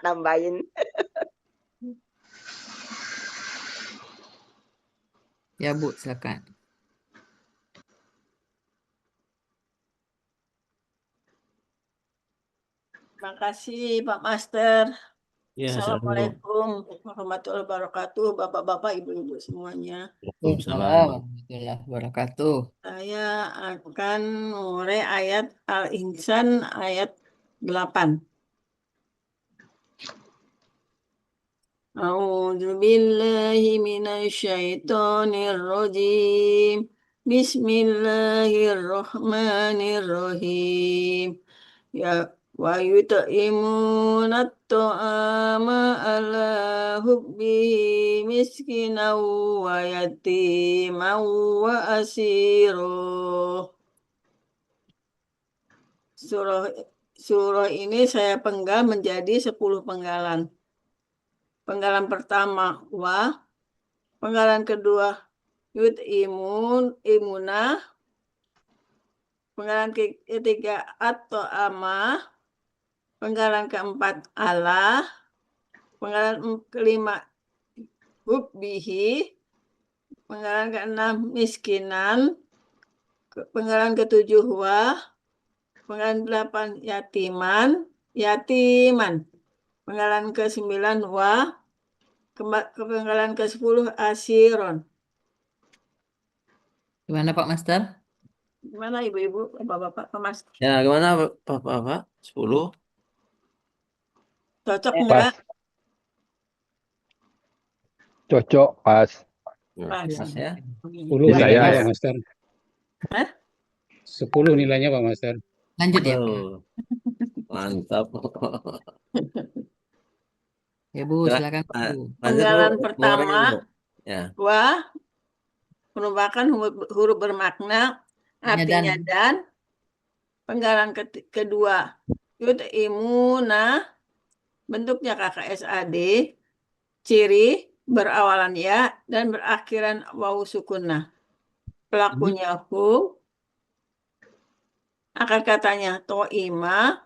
Nambahin. Ya Bu, silakan. Terima kasih Pak Master. Ya, Assalamualaikum warahmatullahi wabarakatuh, Bapak-bapak, Ibu-ibu semuanya. Waalaikumsalam. Warahmatullahi wabarakatuh. Saya akan mulai ayat Al-Insan ayat 8. A'udzu billahi minasyaitonir rajim. Bismillahirrahmanirrahim. Ya wa yut'imuna at-ta'ama ala hubbihi miskinan wa yatiman wa asira. Surah ini saya penggal menjadi 10 penggalan. Penggalan pertama wa, penggalan kedua imunah, penggalan ketiga atau ama, penggalan keempat Allah, penggalan kelima hubbihi, penggalan keenam miskinan, penggalan ketujuh wa, penggalan delapan yatiman, penggalan ke-9 wa, penggalan ke-10 asiron. Gimana Pak Master? Gimana Ibu-ibu, Bapak-bapak, Pak Mas? Ya, gimana Bapak? 10? Cocok Pas. enggak? Cocok, pas. Pas. Pas ya. 10 Bisa nilainya ya. Pak Master. Hah? 10 nilainya Pak Master. Lanjut ya. Oh, mantap. Ya Bu, silakan Bu. Penggalan pertama, Ya. wa merupakan huruf bermakna, artinya dan. Penggalan kedua, yut'imuna, bentuknya KKSAD, ciri berawalan ya dan berakhiran wawu sukunah. Pelakunya hu, akar katanya to'ima,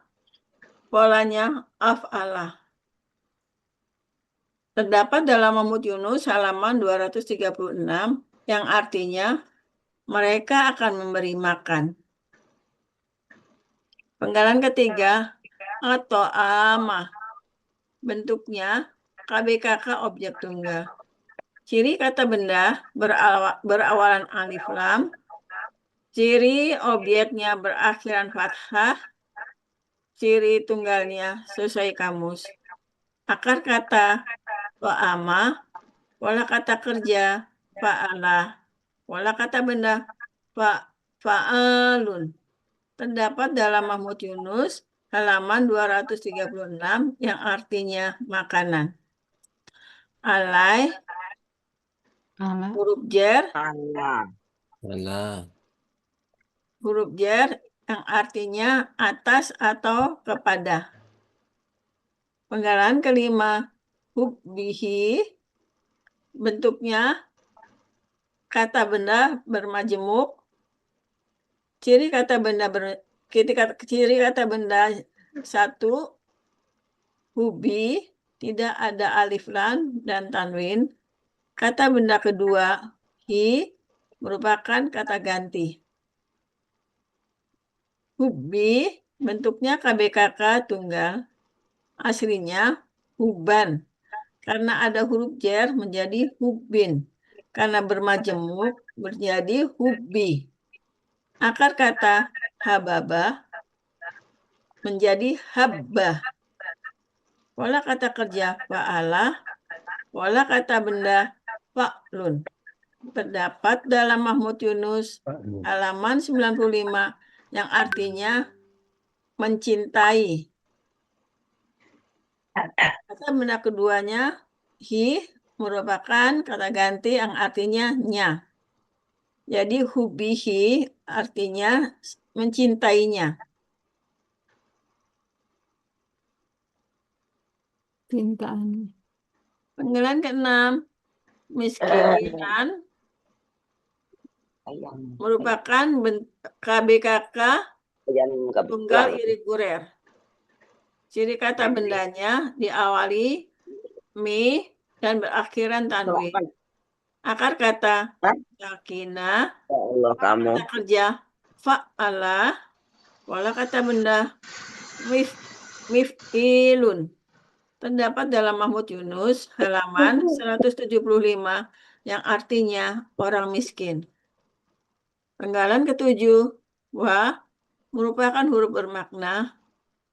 polanya af'alah. Terdapat dalam Mahmud Yunus halaman 236 yang artinya mereka akan memberi makan. Penggalan ketiga atau ama, bentuknya KBKK objek tunggal. Ciri kata benda berawalan alif lam. Ciri objeknya berakhiran fathah. Ciri tunggalnya sesuai kamus. Akar kata wa'ama, pola kata kerja fa'ala, pola kata benda fa'alun. Terdapat dalam Mahmud Yunus halaman 236 yang artinya makanan. Alai, huruf jer, huruf jer yang artinya atas atau kepada. Penggalan kelima, hubbihi, bentuknya kata benda bermajemuk. Ciri kata benda satu, hubi, tidak ada alif lam dan tanwin. Kata benda kedua, hi, merupakan kata ganti. Hubi, bentuknya KBKK tunggal. Aslinya huban. Karena ada huruf jer menjadi hubbin. Karena bermajemuk menjadi hubbi. Akar kata hababa menjadi habbah. Pola kata kerja fa'ala, pola kata benda fa'lun. Terdapat dalam Mahmud Yunus halaman 95 yang artinya mencintai. Kata benda keduanya hi merupakan kata ganti yang artinya nya. Jadi hubihi artinya mencintainya. Cintaan. Penggalan ke-6, miskinan merupakan KBKK tunggal irigurer. Ciri kata bendanya diawali mi dan berakhiran tanwin. Akar kata sakina, Ya Allah kamu. kata kerja fa'ala, pola kata benda mif'ilun. Terdapat dalam Mahmud Yunus halaman 175 yang artinya orang miskin. Penggalan ketujuh, wa merupakan huruf bermakna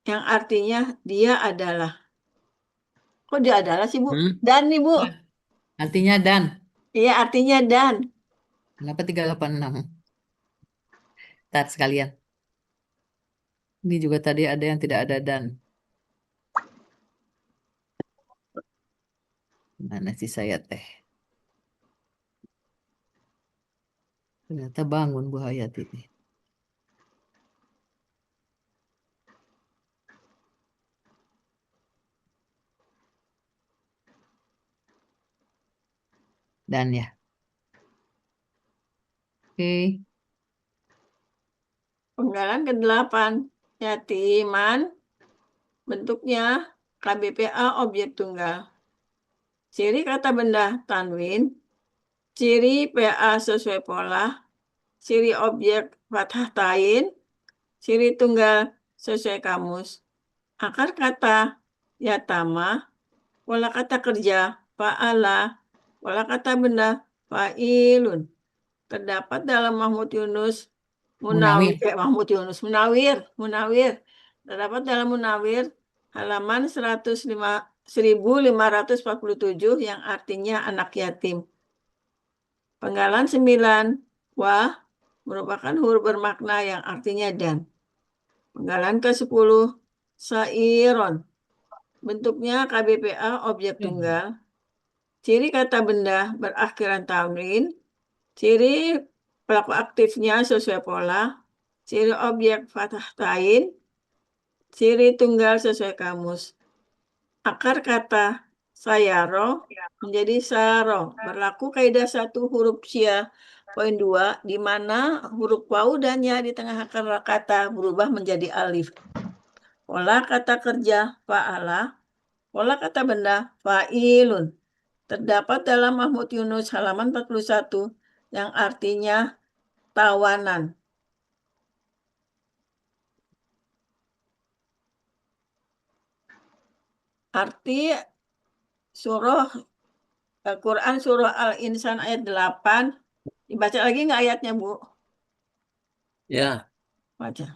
yang artinya dia adalah. Kok dia adalah sih, Bu? Hmm? Dan nih, Bu. Artinya dan. Iya, artinya dan. Kenapa 386? Tar sekalian. Ini juga tadi ada yang tidak ada dan. Mana sih saya teh? Ternyata bangun Bu Hayat ini. Dan ya. Oke. Penggalan ke-8, yatiman, bentuknya KBPA objek tunggal. Ciri kata benda tanwin, ciri PA sesuai pola, ciri objek fathah tain, ciri tunggal sesuai kamus. Akar kata yatama, pola kata kerja fa'ala, pola kata benda fa'ilun. Terdapat dalam Mahmud Yunus Munawir. Munawir. Terdapat dalam Munawir halaman 1547 yang artinya anak yatim. Penggalan 9, wah merupakan huruf bermakna yang artinya dan. Penggalan ke-10, sairon. Bentuknya KBPA objek tunggal. Ciri kata benda berakhiran tanwin. Ciri pelaku aktifnya sesuai pola. Ciri objek fathah tain. Ciri tunggal sesuai kamus. Akar kata sayaro menjadi saro. Berlaku kaidah 1 huruf sia. Poin 2, di mana huruf waw dan ya di tengah akar kata berubah menjadi alif. Pola kata kerja fa'ala. Pola kata benda fa'ilun. Terdapat dalam Mahmud Yunus halaman 41 yang artinya tawanan. Arti surah Al-Quran surah Al-Insan ayat 8. Dibaca lagi nggak ayatnya, Bu? Ya, Baca.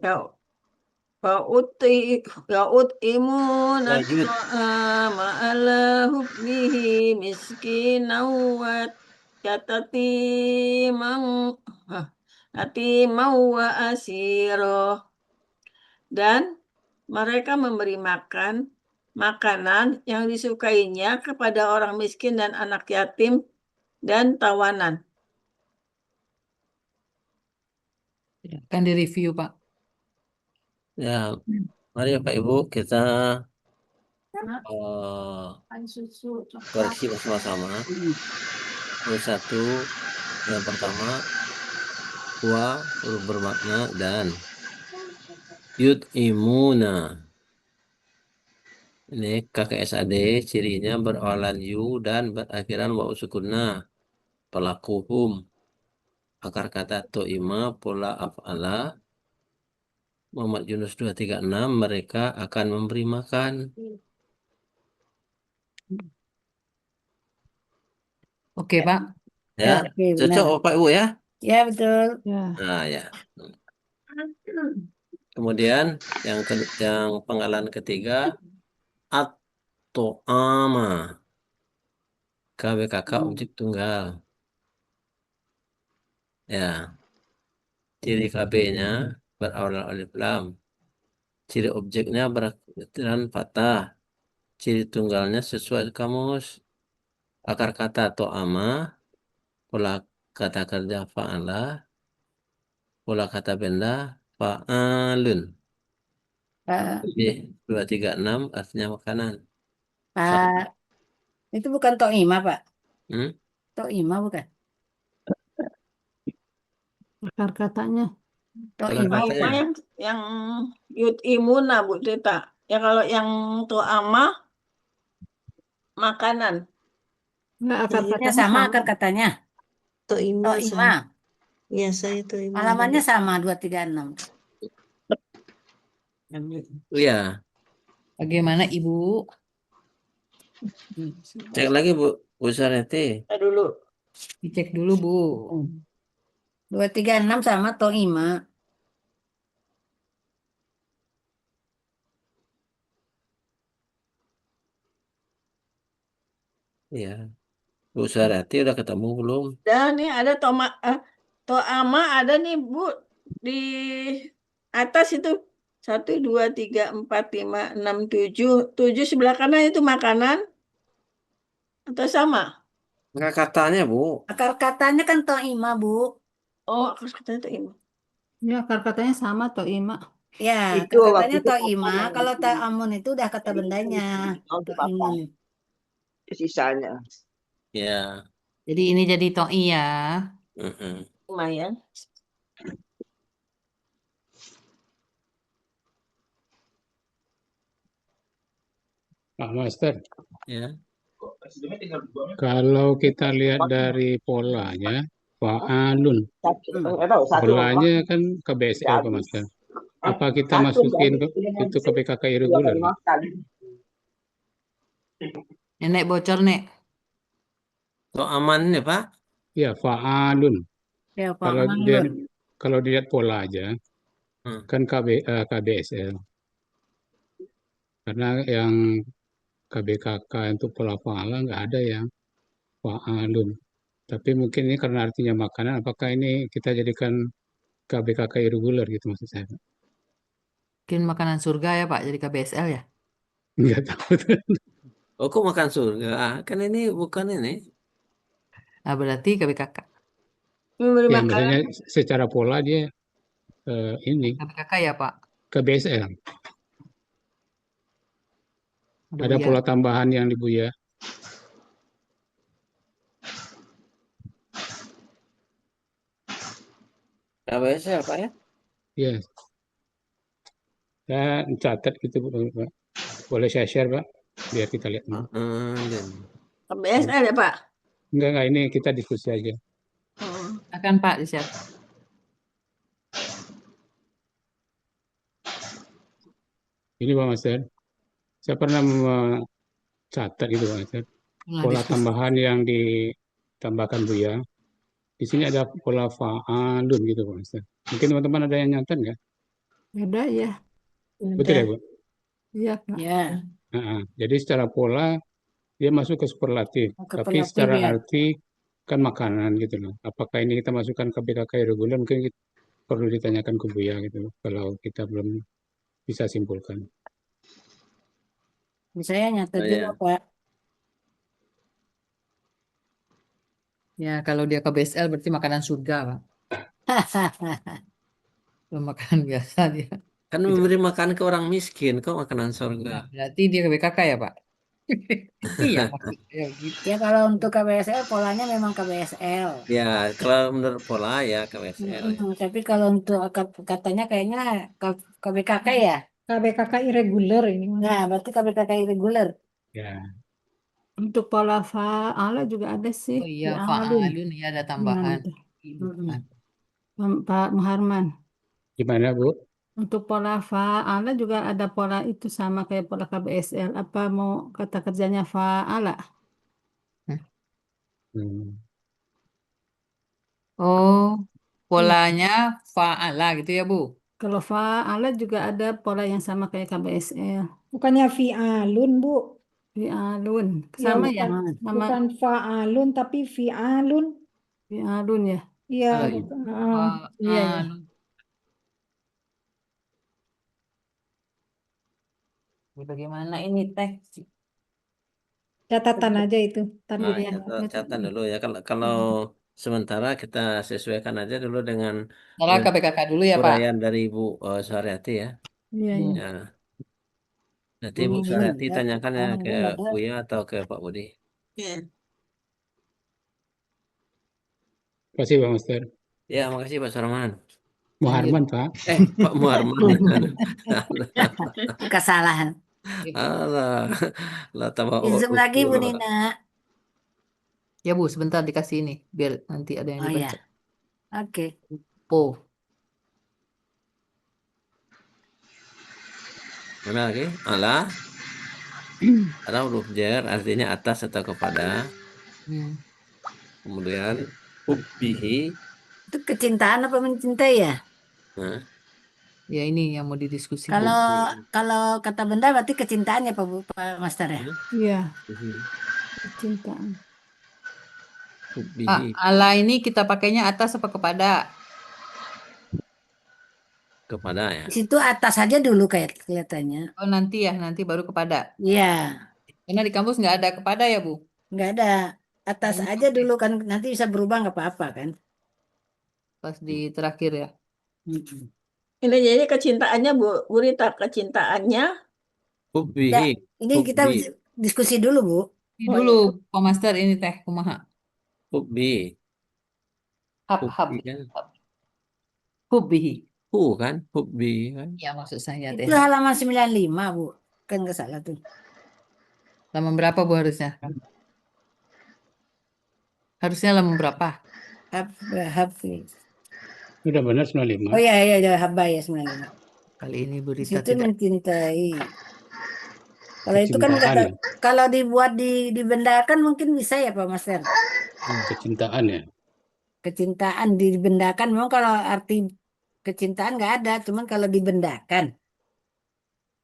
Ya, Ya'ut'imuna lanjut. ta'ama ala hubbihi miskinan wa yatimau wa asiro. Dan mereka memberi makan makanan yang disukainya kepada orang miskin dan anak yatim dan tawanan. Kan direview, Pak. Ya, mari Bapak Ibu kita koreksi bersama-sama. Yang satu, yang pertama, wa huruf bermakna dan yut'imuna. Ini KKSAD cirinya berawalan yu dan berakhiran wa sukunna. Pelakuhum. Akar kata to'ima pola af'ala. Muhammad Yunus 236 mereka akan memberi makan. Oke, Pak. Ya, Oke, cocok benar. Bapak Ibu ya? Ya, betul. Ya. Nah, ya. Kemudian yang penggalan ketiga at-to'ama. KWKK objek tunggal. Ya. Ciri KB-nya berawal alif lam. Ciri objeknya berakhiran fathah. Ciri tunggalnya sesuai kamus. Akar kata to'ama. Pola kata kerja fa'ala. Pola kata benda fa'alun. Pak, Jadi 236 artinya makanan. Pak, itu bukan To'ima, Pak. Hmm? To'ima bukan? Akar katanya To Akar ima To'ima katanya. yang yut'imuna Bu Tita. Ya kalau yang to'ama makanan. Enggak, akar Iya, ya katanya sama sama. akar katanya. To'ima To sama. ima. Iya, saya To'ima Halamannya juga. sama 236. Iya, Bagaimana Ibu? cek lagi Bu Sareti. Kita dulu. Dicek dulu Bu. 236 sama to ima. Iya, Bu Sareti udah ketemu belum? Dan nih ada to'ama ada nih Bu di atas itu. 1, 2, 3, 4, 5, 6, 7. 7 sebelah kanan itu makanan atau sama? Enggak katanya Bu. Akar katanya kan to ima, Bu. Oh, aku katanya to'ima. Ya, akar katanya sama to'ima. Ya, Itu akar waktu katanya itu to papa ima. yang Kalau ta amun itu udah kata bendanya. oh, To itu papa imun. sisanya. Ya. Jadi ini jadi to'i ya. Mm-mm. Lumayan. Pak Master, Ya. kalau kita lihat dari polanya, fa'alun. Nggak tahu satu Polanya kan KBSL Pak Master. Apa kita masukin itu ke PKK irregular? Pak? Nenek bocor nek. Kok aman nih Pak? Ya, fa'alun. Ya, Pak Kalau Malun. dia kalau dilihat pola aja, Hmm. kan KBSL. Karena yang KBKK untuk pola fa'ala nggak ada yang fa'alun. Tapi mungkin ini karena artinya makanan, apakah ini kita jadikan KBKK irregular gitu maksud saya? Pak? Mungkin makanan surga ya Pak, jadi KBSL ya. Nggak tahu. Oh, kok makan surga? Kan ini bukan ini. Nah, berarti KBKK. Memberi Ya, makan. maksudnya secara pola dia ini KBKK ya Pak. KBSL. Ada Buya. pola tambahan yang di Buya. KBSL Pak ya? Ya, saya catat gitu Pak. Boleh saya share Pak, biar kita lihat. Dan KBSL ya Pak? Enggak, ini kita diskusi aja. Akan Pak di-share. Ini Pak Master, saya pernah mencatat itu Pak Master. Nah, Pola diskusi. tambahan yang ditambahkan Buya. Di sini ada pola fa'alun gitu Pak Master. Mungkin teman-teman ada yang nyatat nggak? Ada ya. Betul ya Bu? Iya, Pak. Ya, Jadi secara pola dia masuk ke superlatif, ke tapi superlatif, secara ya. arti kan makanan gitu loh. Apakah ini kita masukkan ke BKK irregular? Mungkin perlu ditanyakan ke Buya gitu loh, kalau kita belum bisa simpulkan. Saya nyatet Oh, juga, ya. Pak. Ya, kalau dia KBSL berarti makanan surga Pak. Belum makanan biasa dia. Kan memberi makan ke orang miskin, kok makanan surga. Nah, berarti dia KBKK ya Pak. Iya maksudnya gitu. Ya, kalau untuk KBSL, polanya memang KBSL. Ya, kalau menurut pola ya KBSL. Tapi kalau untuk katanya kayaknya KBKK ya. KBKK irregular ini. Nah, berarti KBKK irregular. Ya, Untuk pola fa'ala juga ada sih. Oh iya, Fi'alun. fa'alun ya ada tambahan. Nah, Kehidupan. Pak Muharman. gimana Bu? Untuk pola fa'ala juga ada pola itu sama kayak pola KBSL. Apa mau kata kerjanya fa'ala? Hmm. Oh, polanya fa'ala gitu ya Bu. Kalau fa'ala juga ada pola yang sama kayak KBSL. Bukannya fi'alun, Bu. Fi'alun. Sama ya? Sama Bukan fa'alun tapi fi'alun. fi'alun ya. Iya, Kalau ini bukan. Iya ya. fa'alun. Ini bagaimana ini teks? Catatan aja itu. Ntar Nah, dulu. Iya. catat dulu ya. Kalau sementara kita sesuaikan aja dulu dengan Salah KBKK dulu ya Pak. uraian dari Ibu Suharyati ya. Iya, iya. Ya. Nanti Ibu Suharyati tanyakan ya ke ada. Buya atau ke Pak Budi. Iya. Terima kasih Pak Master. Ya, makasih Pak Sarman. Muharman, Pak. Pak Muharman di sana. Kesalahan. Alah, lah tambah Zoom lagi Bu ukur. Nina. Ya Bu, sebentar dikasih ini biar nanti ada yang Oh ya, dibaca. oke. Po. Mana lagi? Ala. Ada huruf jar artinya atas atau kepada. Hmm. Kemudian hubbihi. Itu kecintaan apa mencintai ya? Nah, Ya ini yang mau didiskusikan. Kalau hubbihi. kalau kata benda berarti kecintaan ya Pak Master ya? Iya, Hubbihi. kecintaan. Hubbihi. Ala ini kita pakainya atas apa kepada? Kepada ya. Di situ atas aja dulu kayak kelihatannya. Oh nanti ya, nanti baru kepada. Iya, Karena di kampus nggak ada kepada ya Bu. nggak ada. Atas Hmm, aja oke. dulu kan nanti bisa berubah nggak apa-apa kan? Pas di terakhir ya. Mm-mm. Ini jadi kecintaannya Bu Rita, kecintaannya. Ya, Hubbihi. ini kita Hubbi. diskusi dulu Bu. Ini Oh dulu iya. Pak Master ini teh kumaha. Hubbi. Hub Hubbi kan. hubbihi. Kan. Hubbi kan. Ya maksud saya teh. Itu halaman 95 Bu. Kan nggak salah tuh. Halaman berapa Bu harusnya? Harusnya halaman berapa? Hafiz. Sudah benar Oh 95. iya iya Haba ya 95. Kali ini Bu Di Rita situ tidak. mencintai. Kalau itu kan Kecintaan kata, ya. kalau dibuat dibendakan mungkin bisa ya Pak Master. Kecintaan ya. Kecintaan dibendakan memang kalau arti kecintaan nggak ada, cuman kalau dibendakan.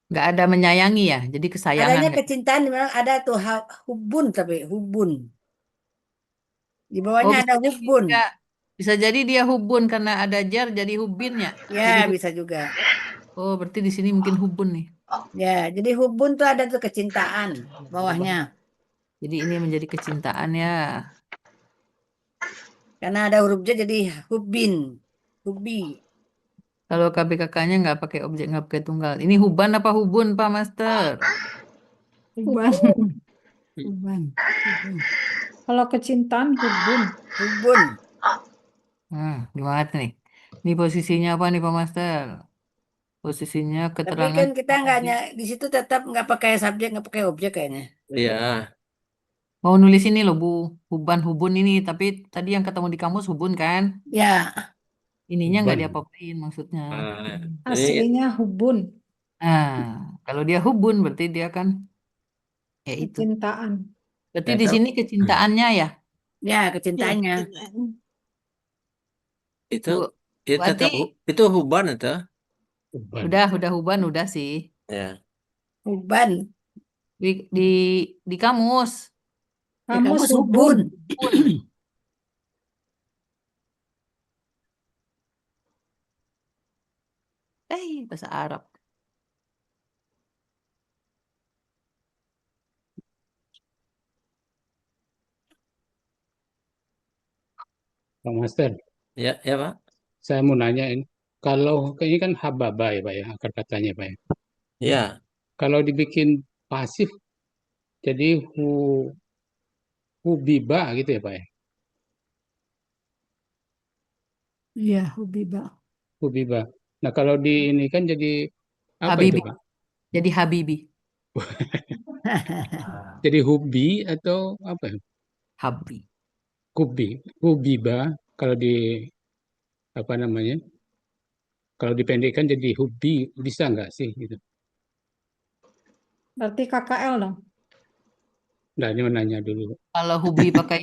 Nggak ada menyayangi ya, jadi kesayangan Adanya nggak? kecintaan memang ada tuh hubun tapi hubun. Di Oh bawahnya bisa ada jadi hubun. dia, bisa jadi dia hubun karena ada jar jadi hubin ya. Ya Jadi bisa juga. oh berarti di sini mungkin hubun nih. Ya jadi hubun tuh ada tuh kecintaan bawahnya. Jadi ini menjadi kecintaan ya. Karena ada huruf J jadi hubin, hubi. Kalau KBKK-nya nggak pakai objek, nggak pakai tunggal. Ini huban apa hubun Pak Master? Uban. Uban. Uban. Kalau kecintaan hubun. Hubun. Gimana nih? Ini posisinya apa nih Pak Master? Posisinya Tapi keterangan. kan kita nggak di situ tetap nggak pakai subjek nggak pakai objek kayaknya. Iya. Mau nulis ini loh Bu, huban hubun ini. Tapi tadi yang ketemu di kamus hubun kan? Ya Ininya nggak Huban. diapa-apain maksudnya. Ini Aslinya hubun, Kalau dia hubun berarti dia kan ya itu. kecintaan. Berarti di sini kecintaannya ya. ya kecintaannya. itu Bu, itu berarti tetap itu huban itu. Uban. udah huban udah sih. Ya. Huban. Di kamus. Di Kamus kamus hubun. hubun. Bahasa Arab. Pak Master, Ya, ya Pak. saya mau nanya ini. Kalau ini kan hababa ya Pak ya, akar katanya Pak ya. Ya. Kalau dibikin pasif, jadi hubiba gitu ya Pak ya. Iya, hubiba. Hubiba. Nah kalau di ini kan jadi apa itu Habibi. Pak? Jadi Habibi. Jadi hubi atau apa ya? Habi. Hubiba. Kalau di apa namanya? Kalau dipendekkan jadi hubi, bisa nggak sih gitu? Berarti KKL dong. Nah ini mau nanya dulu. Kalau Hubi pakai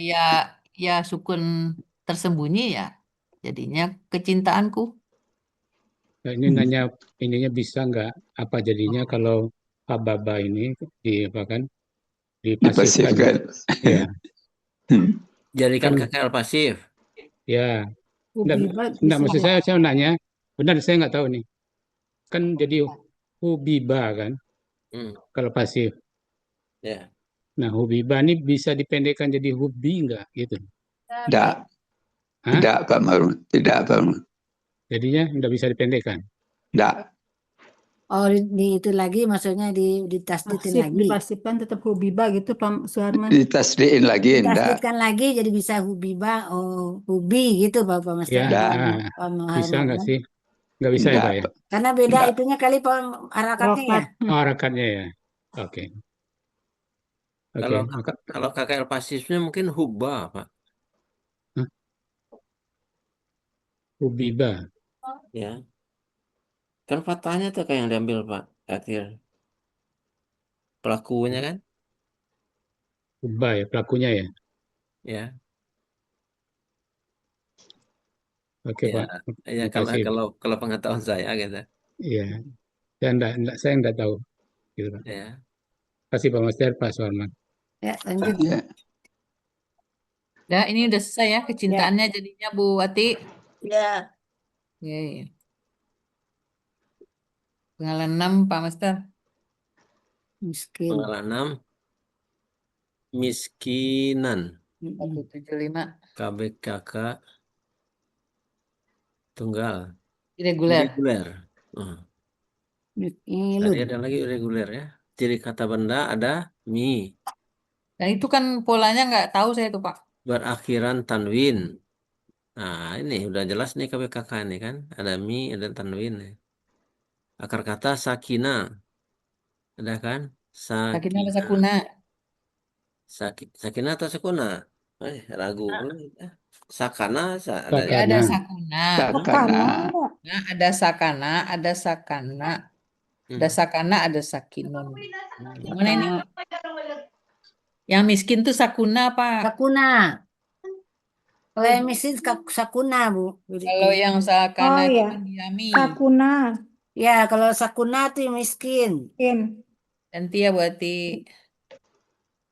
ya sukun tersembunyi ya, jadinya kecintaanku. Nah, ini nanya ininya bisa nggak apa jadinya kalau hababa ini di apa kan dipasifkan? Dipasifkan. Ya, Jadikan Kan- KKL pasif. ya. Hubiba Nggak, bisa maksud ya. saya nanya, benar saya nggak tahu nih. Kan jadi hubiba kan Hmm. kalau pasif. Ya. Nah hubiba ini bisa dipendekkan jadi hubi nggak gitu? Tidak. Hah? Tidak Pak Marun. Tidak Pak Marun. Jadinya nggak bisa dipendekkan. Tidak. Oh itu lagi maksudnya ditasditin Pasif, lagi. dipasifkan tetap hubiba gitu Pak Suharman. Ditasdiin lagi tidak. Ditasdidkan lagi jadi bisa hubiba, hubi gitu Bapak Master. Ya, Dah. nah, Pak bisa nggak Muharman. sih? Nggak bisa ya, Pak Enggak, ya? Karena beda enggak. itunya kali harakatnya ya. Rokat. Oh, harakatnya ya. Oke. Oke, Kalau maka kalau KKL pasifnya mungkin hubba, Pak. Hah? Ubiba. Ya. Kan fathahnya tuh kayak yang diambil, Pak. Akhir pelakunya kan? Uba ya, pelakunya ya. Ya. Oke, Ya. Pak. Ya Terima kalau kasih. kalau kalau pengetahuan saya gitu. Iya, saya enggak tahu. Gitu, Pak. Ya. Terima kasih Pak Master, Pak Suarman. Ya, lanjut. Ya, Ya, ini udah selesai ya Ya, kecintaannya jadinya Bu Ati. Ya, Oke. Pengalaman 6 Pak Master. miskin. Pengalaman 6 miskinan 175. KBKK tunggal Irregular. irregular. Hmm. Tadi Ilun. ada lagi irregular ya. Ciri kata benda ada mi Dan itu kan polanya nggak tahu saya tuh Pak. berakhiran tanwin. Nah, ini udah jelas nih KBKK ini kan. Ada mi, ada tanwin. Akar kata sakina. Ada kan? Sakina apa Sakina. sakuna? Sakina atau sakuna? Ragu. Sakana ada. Ya ada Sakana, sakuna. sakana, Nah, ada sakana, ada sakana. Ada Hmm. sakana, ada sakinun. Yang mana ini? Sakana. Yang miskin tuh sakuna Pak. Sakuna. Kalau yang miskin sakuna, Bu. Kalau yang sakana Oh itu ya, mendiami. Kakuna. Ya, kalau sakuna tuh yang miskin. Kin. Ganti ya berarti.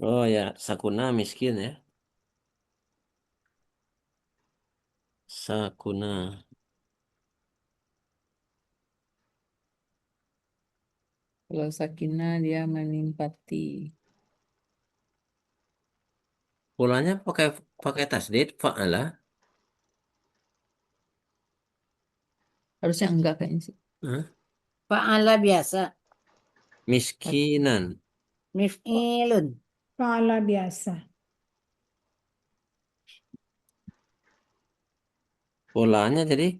Oh ya, sakuna miskin ya. Sakuna. Kalau sakina dia menimpati. Polanya pakai pakai tasdid fa'ala. Harusnya enggak kayaknya sih. Hah? Fa'ala biasa. Miskinan. Mif'ilun. Pala biasa. Polanya jadi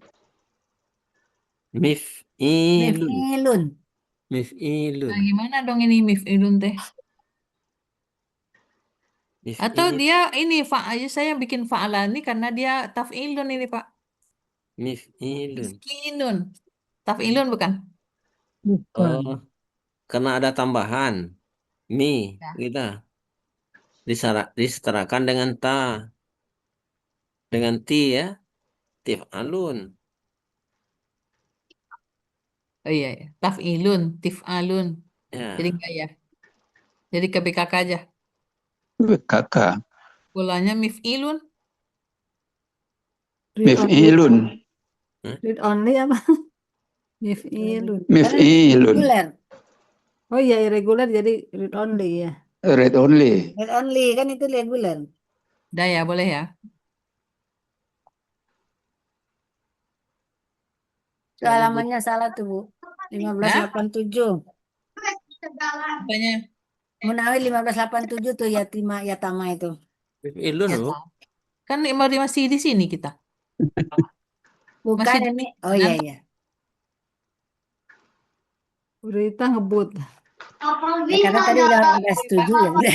mif'ilun. Mif'ilun. Mif'ilun. Nah, gimana dong ini mif'ilun teh? Atau Mif'il. dia ini aja saya bikin fa'alani karena dia taf'ilun ini Pak. Mif'ilun. Miskinun. Taf'ilun bukan? Bukan. Oh, karena ada tambahan mi Ya. kita disetarakan dengan ta, dengan ti ya, tif'alun. Oh iya, ya. Taf'ilun, tif'alun. Jadi Ya, enggak ya? Jadi ke BKK aja. kakak, Polanya mif'ilun. Read only. mif'ilun, Read only apa? Mif'ilun. Karena mif'ilun, reguler. Oh iya, irregular jadi read only ya. read only. Red only kan itu reguler. Udah ya, boleh ya? Itu halamannya salah tuh, Bu. 1587. Apanya? Munawi 1587 tuh yatima yatama itu. mif'ilun Ya, Bu. kan masih di sini kita. Bukan Masih di ini. Oh iya iya. Berita ngebut. Ya, karena tadi udah setuju ya.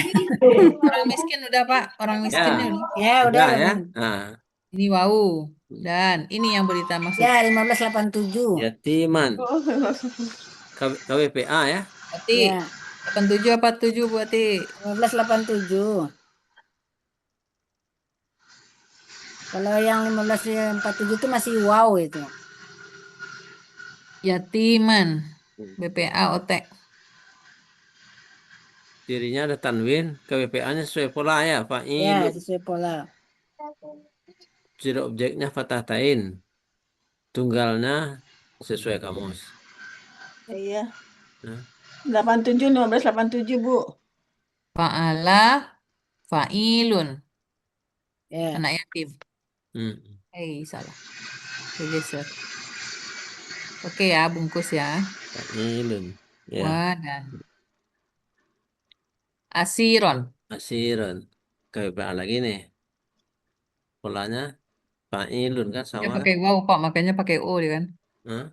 Orang miskin udah Pak, orang miskinnya Ya, udah. Ya udah. udah ya. Nah, Ini wow. Dan ini yang berita maksud. Ya 1587. yatiman. KWPA ya. Berarti Ya 87 apa 7 berarti? 1587. Kalau yang 1547 itu masih wow itu. Yatiman. BPA OT. Cirinya ada tanwin, KWPA-nya sesuai pola ya, Ya fa'ilun. sesuai pola. Ciri objeknya fathatain. Tunggalnya sesuai kamus. iya. Nah, 1587, Bu. Fa'ala. Fa'ilun. Ya. Anak yatim. hmm. Salah. Oke, geser. Oke ya, bungkus ya. Fa'ilun. Ya, Wadan. Asiron. asiron. KWPA lagi nih. Polanya fa'ilun kan Dia sama kan? pakai wow Pak, makanya pakai O dia kan. Hah?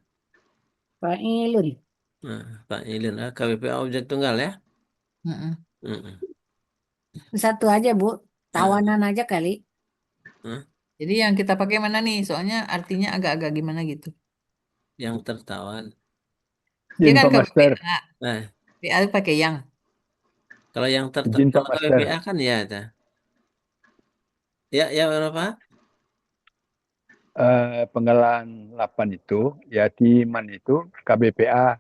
Fa'ilun. Nah, fa'ilun. KBPA objek tunggal ya. Mm-mm. Mm-mm. Satu aja, Bu. Tawanan aja kali. Jadi yang kita pakai mana nih? Soalnya artinya agak-agak gimana gitu. Yang tertawan. Dia Izin kan Pak Master. KBPA. Nah, PA pakai yang. kalau yang Izin Pak kalau Master. KBPA kan ya ada. Ya, berapa? Penggalan 8 itu, yatiman itu KBPA.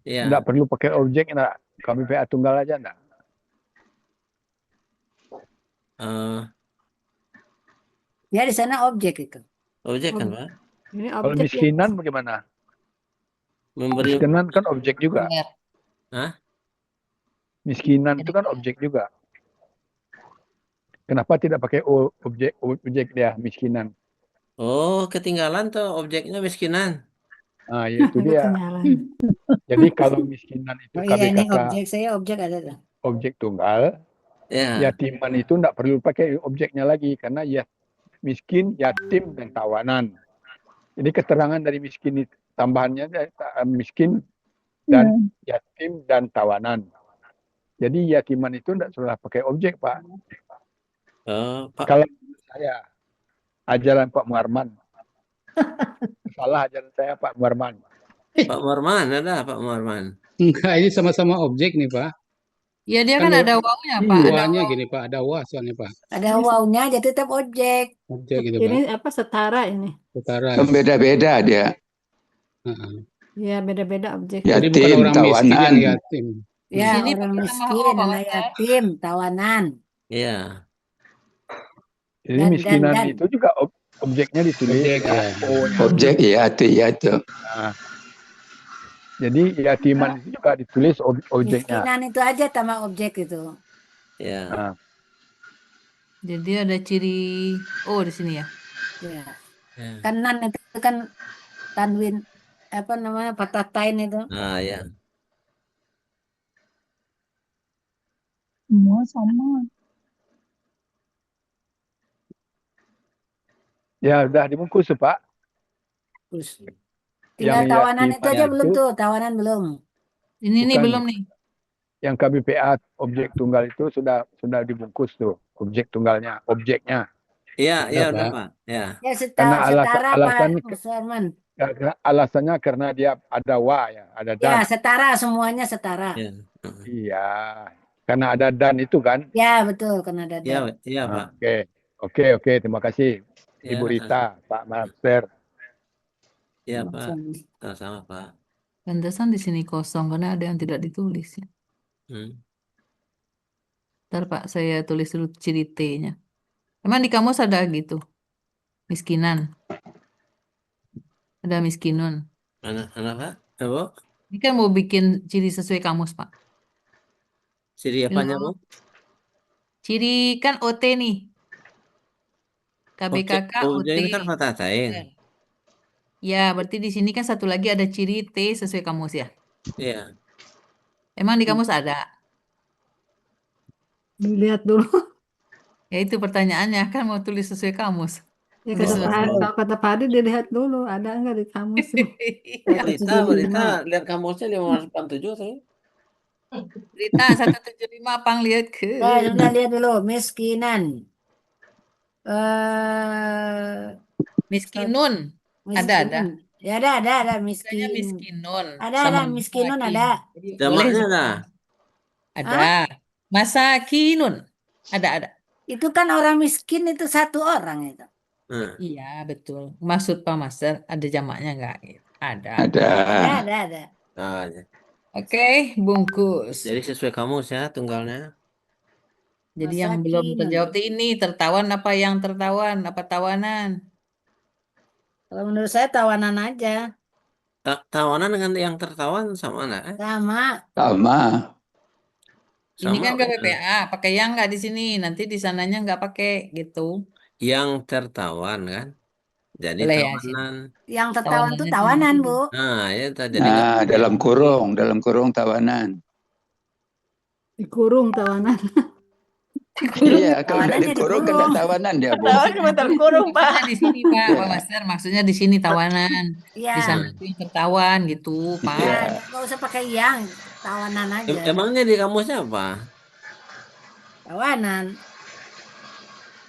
Ya. Nggak perlu pakai objek, enggak. KBPA tunggal aja enggak. Ya di sana objek itu. Objek kan, Pak? Ini Kalau objek ya. miskinan bagaimana? Memberi Miskinan kan objek juga. Benar. Hah? Miskinan itu kan objek juga. Kenapa tidak pakai objek dia miskinan? Oh, ketinggalan tuh objeknya miskinan. Ah, ya itu dia. Ketinggalan. Jadi kalau miskinan itu Oh iya, ini KBKK objek. Saya objek ada tuh. objek tunggal, Ya. yatiman itu enggak perlu pakai objeknya lagi karena ya miskin, yatim dan tawanan. Jadi keterangan dari miskin itu tambahannya miskin dan yatim dan tawanan. Jadi yatiman itu enggak sudah pakai objek, Pak. Oh, Pak. Kalau menurut saya ajaran Pak Muarman. Salah ajaran saya Pak Muarman. Pak Muarman ada Pak Muarman. Enggak, ini sama-sama objek nih, Pak. Ya dia kan Kan ada wawunya, Pak. Ada Wawunya waw. gini, Pak. Ada wah soalnya, Pak. Ada wawunya jadi tetap objek. Objek gitu, Ini Pak. apa setara ini? Setara. Beda-beda dia. Heeh. Ya beda-beda objek. Jadi bukan Yatim, orang miskin yang tawanan. yatim. Di Ya, sini orang pakai tambah miskin, O, Pak anak Master. yatim, tawanan. Iya. Jadi Dan- miskinan dan. itu juga objeknya ditulis. Objek, ya. O-nya. Objek ya itu. Nah, jadi yatiman itu juga ditulis objeknya. Miskinan itu aja tambah objek itu. Ya. Nah, Jadi ada ciri O di sini ya. Ya. Ya. Kanan itu kan tanwin apa namanya patah tain itu. Nah, ya. Semua sama. ya udah dibungkus tuh, Pak. Terus tinggal Yang tawanan itu yatiman aja belum itu- tuh, tawanan belum. Ini nih Bukan. belum nih. Yang KBPA objek tunggal itu sudah dibungkus tuh objeknya. Iya, Ada, udah, Pak. Pak. Ya. Ya Karena setara alasan Pak Sarman. alasannya karena dia ada wa ya, ada Ya dan. setara, semuanya setara. Ya. Iya. Karena ada dan itu kan. Ya betul karena ada Iya, dan. iya, Pak. Oke, terima kasih Ya, Ibu Rita, Pak Master. Iya, Pak. Sama-sama, Pak. Pantesan di sini kosong karena ada yang tidak ditulis ya. Hmm. Ntar Pak saya tulis dulu ciri T-nya. Emang di kamus ada gitu? Miskinan. Ada miskinun. Mana, Pak? Bu? Ini kan mau bikin ciri sesuai kamus, Pak. Ciri apanya, Bu? Ciri kan OT nih. KBKK Objek OT. ini kan patah tain. Ya, berarti di sini kan satu lagi ada ciri T sesuai kamus ya. Iya. Emang di kamus ada? Dilihat dulu. Ya itu pertanyaannya kan mau tulis sesuai kamus. Ya Bisa. kalau kata Pak Adi dilihat dulu ada nggak di kamus. Iya. Rita, lihat kamusnya 587 tadi. Rita 175 pang lihat ke. Sudah lihat dulu miskinan. Miskinun. Ada. Ya ada Misalnya miskin. miskinun. Ada Sama miskinun masakin. ada. Jadi boleh Jamaknya semua. ada. Ada. Masakinun. Ada. Itu kan orang miskin itu satu orang itu. Nah, Iya, betul. Maksud Pak Master ada jamaknya enggak? Ada. Ada. Ada. nah, ya. Oke, bungkus. Jadi sesuai kamus ya tunggalnya. Jadi yang belum Masakinun. terjawab ini tertawan apa yang tertawan? Apa tawanan? Kalau menurut saya tawanan aja. Tawanan dengan yang tertawan sama enggak? Sama. Sama. Ini kan Sama. KBPA, pakai yang enggak di sini. Nanti di sananya enggak pakai gitu. Yang tertawan kan. Jadi Boleh ya, tawanan. Yang tertawan tuh Tawanannya tawanan, sendiri. Bu. Nah, ya jadi Nah, dalam kurung tawanan. Dikurung tawanan. Iya, kalau nggak Tawanannya dikurung kan dikurung. nggak tawanan dia, Bu. Tawanan cuma terkurung, Pak. Maksudnya di sini Pak, Pak Iya. Master, maksudnya di sini tawanan. Iya, Di sana itu yang tertawan gitu, Pak. ya, Iya. nggak usah pakai yang, tawanan aja. Emangnya di kamusnya apa? Tawanan,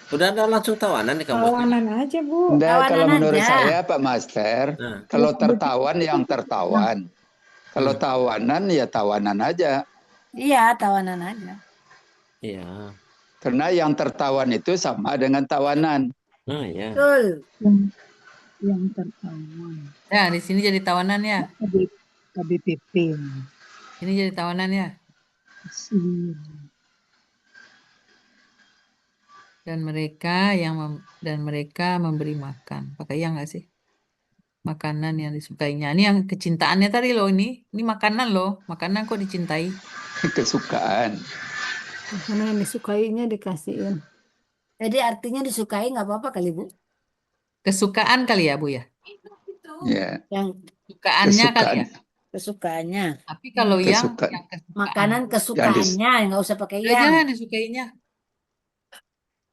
Udah ada langsung tawanan di kamusnya? Tawanan aja, Bu. Enggak, kalau tawanan menurut aja. saya Pak Master, Nah, kalau tertawan yang tertawan. Kalau tawanan ya tawanan aja. Iya, tawanan aja. iya. Karena yang tertawan itu sama dengan tawanan. Nah, ya. Betul. Yang tertawan. Ya, di sini jadi tawanan ya. KBPP. Ini jadi tawanan ya. Dan mereka memberi makan. Pakai yang nggak sih? Makanan yang disukainya. Ini yang kecintaannya tadi loh ini. Ini makanan loh. Makanan kok dicintai. Kesukaan. Karena yang disukainya dikasihin. Jadi artinya disukai nggak apa-apa kali, Bu. Kesukaan kali ya, Bu ya. Ya. Yang Kesukaannya kali ya. kesukaannya. Tapi kalau yang Kesukaan. kesukaan. Makanan kesukaannya, nggak usah pakai Ya, yang. jangan disukainya.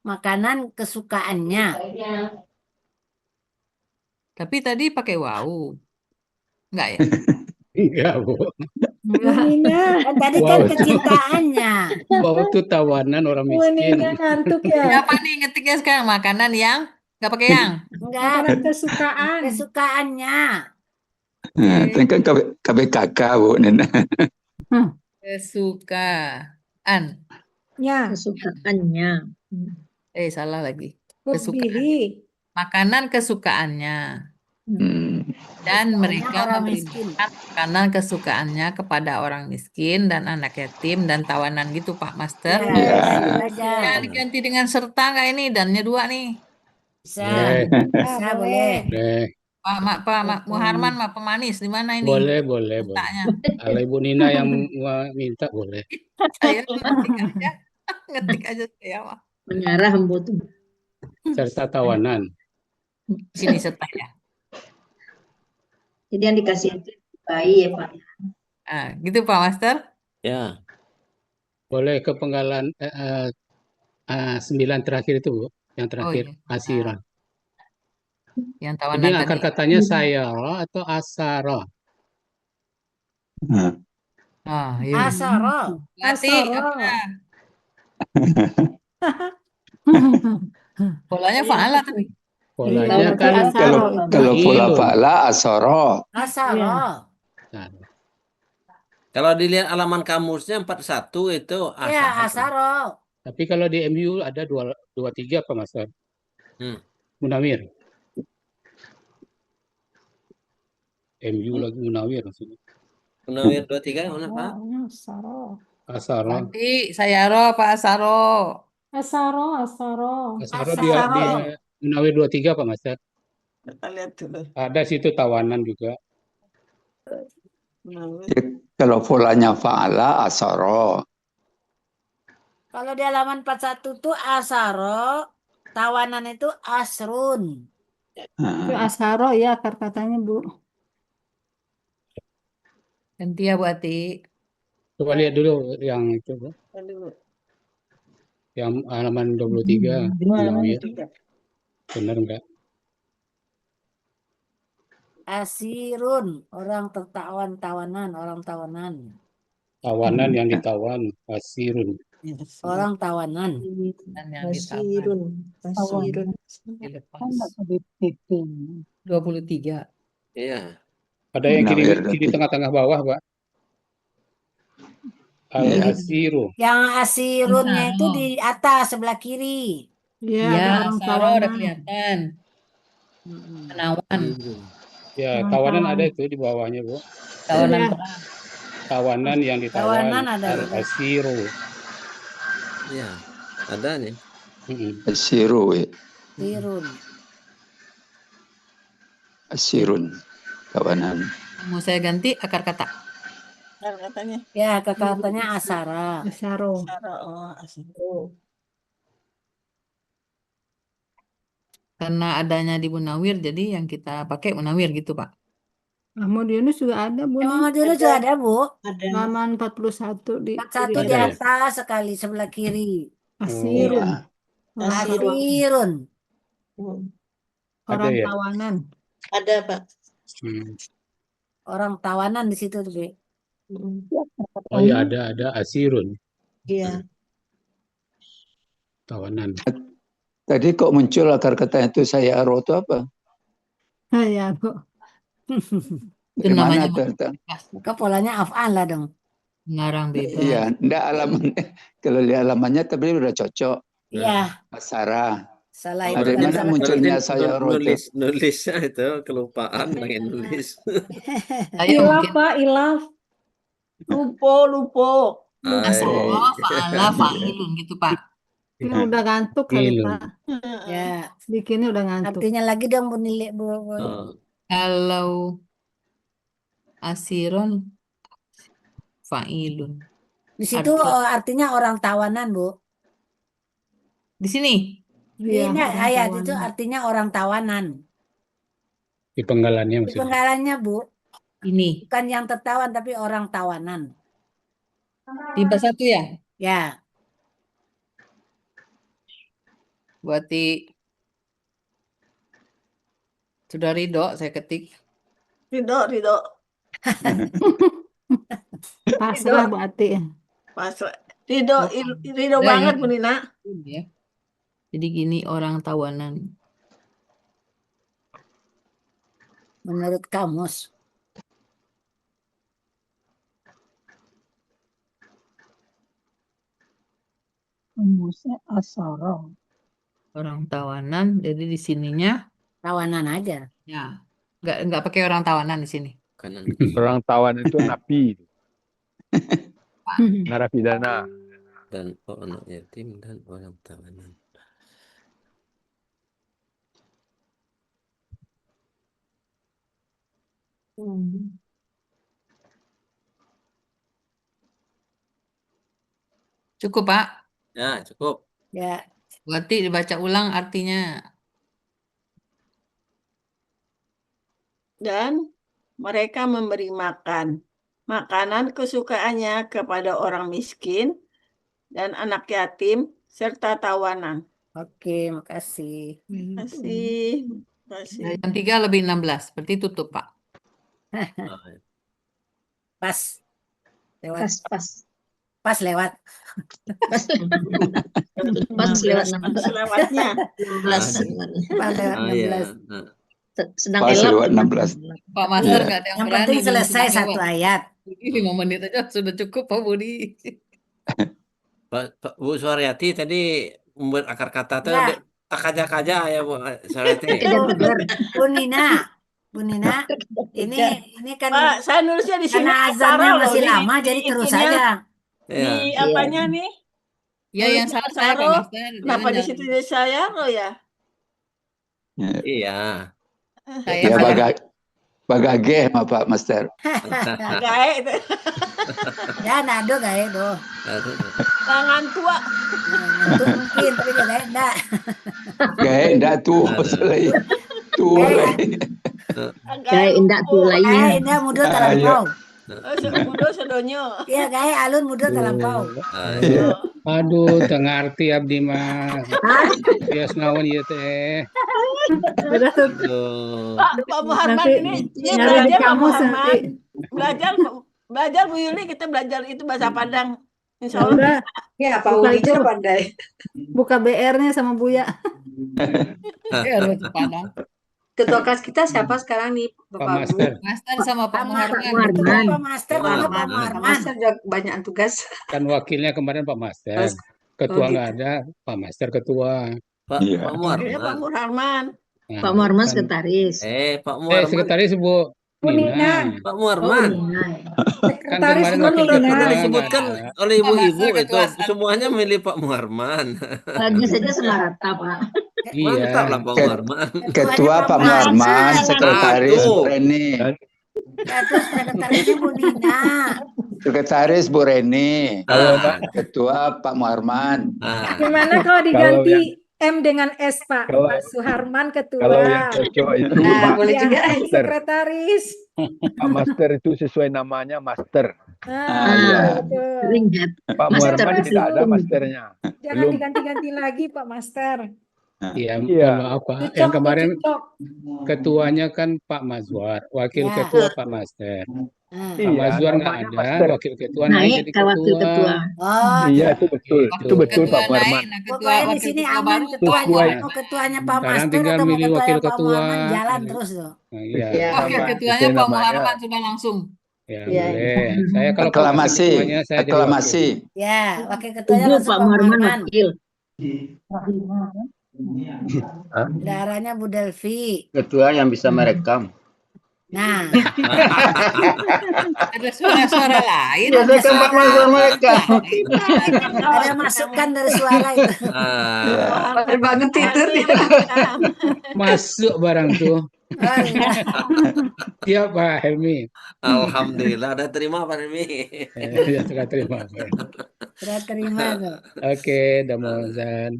Makanan kesukaannya. Tapi tadi pakai wow. Enggak ya? Enggak, Bu. Kan tadi Wow. kan kecintaannya. Bahwa itu tawanan orang miskin. ngantuk ya. Siapa nih ngetiknya sekarang? Makanan yang nggak pakai yang. Enggak, Makanan kesukaan. kesukaannya. Nah, itu kan KBKK, Bu. Nena. Kesukaan. Ya, Kesukaannya. Salah lagi. huruf Kesukaan. Billy. Makanan kesukaannya. Hmm. Dan mereka orang memberi miskin. makan makanan kesukaannya kepada orang miskin dan anak yatim dan tawanan gitu Pak Master. Ya, Ya. itu aja. Ya, diganti dengan serta nggak ini? Dannya 2 nih. Bisa, Boleh, bisa boleh. boleh, Pak Muharman, Pak Pemanis, di mana ini? boleh, boleh. Sertanya. Kalau Ibu Nina yang minta, boleh. Saya ngetik aja. Ngetik aja saya mah. Mengarah Mbok tuh. Serta tawanan. Sini serta ya. Jadi yang dikasih itu bayi ya Pak. Ah, gitu Pak Master. Ya. Boleh ke penggalan 9 terakhir itu, Bu. Yang terakhir, iya. asiran. Yang Jadi tawanan akar tadi. katanya sayara atau asara. Nah. Ah, iya. Asaro. Berarti Asaro. apa? Polanya fa'ala tadi. Polanya Iya, kan berarti Kalau asaro. kalau pola Fa'ilun. fa'ala asoro. Asaro. Nah, Kalau dilihat halaman kamusnya 41 itu Ya, asar. asaro. tapi kalau di MU ada 23 apa, Mas? Munawir. MU lagi Munawir maksudnya. Munawir 23 mana Pak? Asaro. Asara. Nanti sayaro Pak Asaro. Asaro, asaro. Asara Asaro. di Munawir 23 apa, Mas? Kita lihat dulu. Ada situ tawanan juga. Kalau polanya fa'ala asoro. Kalau di halaman 41 tuh asaro, tawanan itu asrun. Itu asaro ya akar katanya, Bu. Ganti ya Bu Ati. Coba lihat dulu yang itu, Bu. Aduh, Yang halaman 23 Munawir. Benar enggak? Asirun, orang tertawan, tawanan, orang tawanan. Tawanan yang ditawan, asirun. Orang tawanan. Dan yang ditawan Basirun. Basirun. dilepas. 23. Iya. Ada yang Munawir kiri tengah-tengah bawah, Pak. Al-asiru. Yang asirunnya itu Asaro. di atas sebelah kiri. Iya, Iya, ada orang Asaro udah tawanan. kelihatan. Penawan. Ya, Orang tawanan tawan. ada itu di bawahnya, Bu. Tawanan Iya. perang. Tawanan yang ditawan, Tawanan ada juga. al-asiru. Iya. Ada nih. Asiru. Asirun. Asirun. Tawanan. Mau saya ganti akar kata. kan katanya. Ya, katanya asara. Asaro. Asaro. Karena adanya di Munawir, jadi yang kita pakai Munawir gitu, Pak. Ahmad Yunus juga ada, Bu. Emang dulu juga ada, Bu. Ada. Halaman 41 di 41 Ada di ya? atas sekali sebelah kiri. Asirun. Iya. Orang Asirun. Asirun. Hmm. Ada orang ya? tawanan. Ada, Pak. Hmm. Orang tawanan di situ tuh, Be. Hmm. Oh iya ada asirun, Iya. tawanan. Tadi kok muncul akar kata itu sayaro itu apa? Ya, Bu. Itu Dari mana namanya tuh? Kok polanya af'ala dong. ngarang bebas. Iya, enggak alamannya. Kalau lihat alamannya tapi udah cocok. Iya, Sarah. salah Oh, itu Dari kan mana salah munculnya berarti sayaro itu? nulisnya itu kelupaan pengen nulis. Saya Ilaf, mungkin Pak, ilaf. Lupo. asaro, Ay. fa'ala, fa'ilun gitu, Pak. Ini udah ngantuk kali, Ilun. Pak. Ya, Bikinnya udah ngantuk. artinya lagi dong Bu Nile, Bu. Oh, Kalau asiron, fa'ilun. Di situ artinya orang tawanan, Bu. Di sini. Iya, Ini orang ayat itu tawanan. artinya orang tawanan. Di penggalannya Di maksudnya. penggalannya, Bu. Ini. Bukan yang tertawan tapi orang tawanan. Tipe satu ya? Ya, Berarti sudah ridho saya ketik. Ridho. Pasrah berarti. Pasrah. Ridho Ya, banget, ya. Bu Nina. Ya. Jadi gini orang tawanan. menurut kamus. Kamusnya asoro. Orang tawanan. Jadi di sininya Tawanan aja. ya nggak pakai orang tawanan di sini. kanan Orang tawan itu napi, narapidana. dan anak yatim dan orang tawanan. Cukup, Pak. Ya, cukup. Ya, Berarti dibaca ulang artinya. Dan mereka memberi makan makanan kesukaannya kepada orang miskin dan anak yatim serta tawanan. oke, makasih. Kasih. Nah, yang 3 lebih 16. Berarti tutup, Pak. Pas. Lewat. Pas. Pas lewat. Pas lewat 16. Selewatnya. 16. Pas lewat Ah, ya. 16. Nah, Sedang Pas elap lewat 16. Pak Master Iya. nggak ada yang Yang berani. penting nih selesai untuk satu jawab. ayat. Ini 5 menit aja sudah cukup, Pak Budi. Pak Bu Suaryati tadi membuat akar kata tuh Ya. tak aja ya Bu Suaryati. Bu Nina, ini kan Pak, saya nulisnya di sini karena asara azannya loh. masih Di- lama di jadi terus itunya, aja. Ya. Di apanya nih? Ya, yang salah saya, Pak Asaro. Master. Kenapa di situ di saya loh ya? Iya. Saya Ya salah. bagage sama Pak Master. Gae itu. Ya, nado gaya do. Tangan tua. Ngantuk mungkin, tapi dia gaya enggak. Gaya enggak tuh masalahnya. Tuh lagi. Kayak indak tuh Gaya lainnya. enggak mudah terlampau. Mudo sedonyo. Iya, gaya alun mudah terlampau. Iya. Aduh, tengah arti abdi mah. Bias naon ieu teh. Udah tuh. Aduh. Pak Muhammad Nanti ini nyari di belajar Pak kamus Muhammad. nanti. Belajar Bu Yuli, kita belajar itu bahasa Padang. Insya Ya Allah. udah, Ya, Pak Buka Ulinya itu. pandai. buka BR-nya sama Buya. Ya, harus Padang. Ketua kelas kita siapa sekarang nih, Pak Bapak Bu? Master, Master sama Pak Muharman. Muharman. Pak Master mana Pak Pak Muharman? Master juga banyak tugas. kan wakilnya kemarin Pak Master. Oh, Ketua gitu. nggak ada, Pak Master ketua. Pak Iya. Pak Iya Pak Muharman. Muharman. Nah, Pak Muharman kan- sekretaris. Pak Muharman. sekretaris Bu Bu Nina. Nina. Pak Muharman. Kan Sekretaris kemarin Bu wakil Tidak Nina. perlu ketua disebutkan nggak ada. oleh ibu-ibu Pak Master itu. ketua satu. Semuanya milih Pak Muharman. Bagi saja sama rata, Pak. Mantaplah Iya. Pak Ke- Muharman. Ketua Pak Muharman, sekretaris Aduh. Bu Reni. Terus sekretarisnya Bu Nina. Sekretaris Bu Reni. Kalau Ah, Ketua Pak Muharman. ah. Gimana kalau diganti M dengan S, Pak? Kalau- Pak Suharman ketua. Kalau yang cocok itu Nah, Pak boleh juga Master. sekretaris. Pak Master itu sesuai namanya Master. Ah, iya. betul. Sering head. Pak Master Muarman itu. tidak ada masternya. Jangan Belum. diganti-ganti lagi Pak Master. Iya, Iya. mohon maaf Pak. Cocok Yang tuh, kemarin cocok. ketuanya kan Pak Mazwar, wakil Ya. ketua Pak Master. Nah. Pak Iya, Mazwar nggak namanya ada, master. wakil ketua naik Naik jadi ke wakil ketua. ketua. Oh, Iya, itu betul. Gitu. Itu betul Ketua Pak Muarman. naik, nah ketua pokoknya di wakil sini ketua aman baru ketuanya. Sesuai. Mau ketuanya Pak Sekarang Master tinggal atau mau milih wakil ketuanya Pak ketua. Muhammad jalan terus tuh. Nah, iya, Ya, wakil Sama ketuanya sesuai Pak namanya. Muhammad sudah langsung. ya Iya. boleh. Saya kalau wakil Aklamasi, ketuanya saya jadi wakil. aklamasi. Ya, wakil ketuanya Setuju langsung Pak Pak Muarman Muarman. wakil. Hah? Bendaharanya Bu Delvi. Ketua yang bisa merekam. Nah, Ada suara-suara lain. Biasa ada kan Pak suara, Mazwar merekam. ada masukan dari suara itu. Ah, Muhammad banget tidur Arfi dia. merekam. Masuk barang tuh. Oh iya. Siap Pak Helmi. Alhamdulillah. Ada terima Pak Helmi. Ya sudah terima. Sudah terima tuh. Oke, Damozan.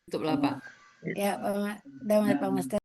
Tutuplah Pak. Ya, Pak Master.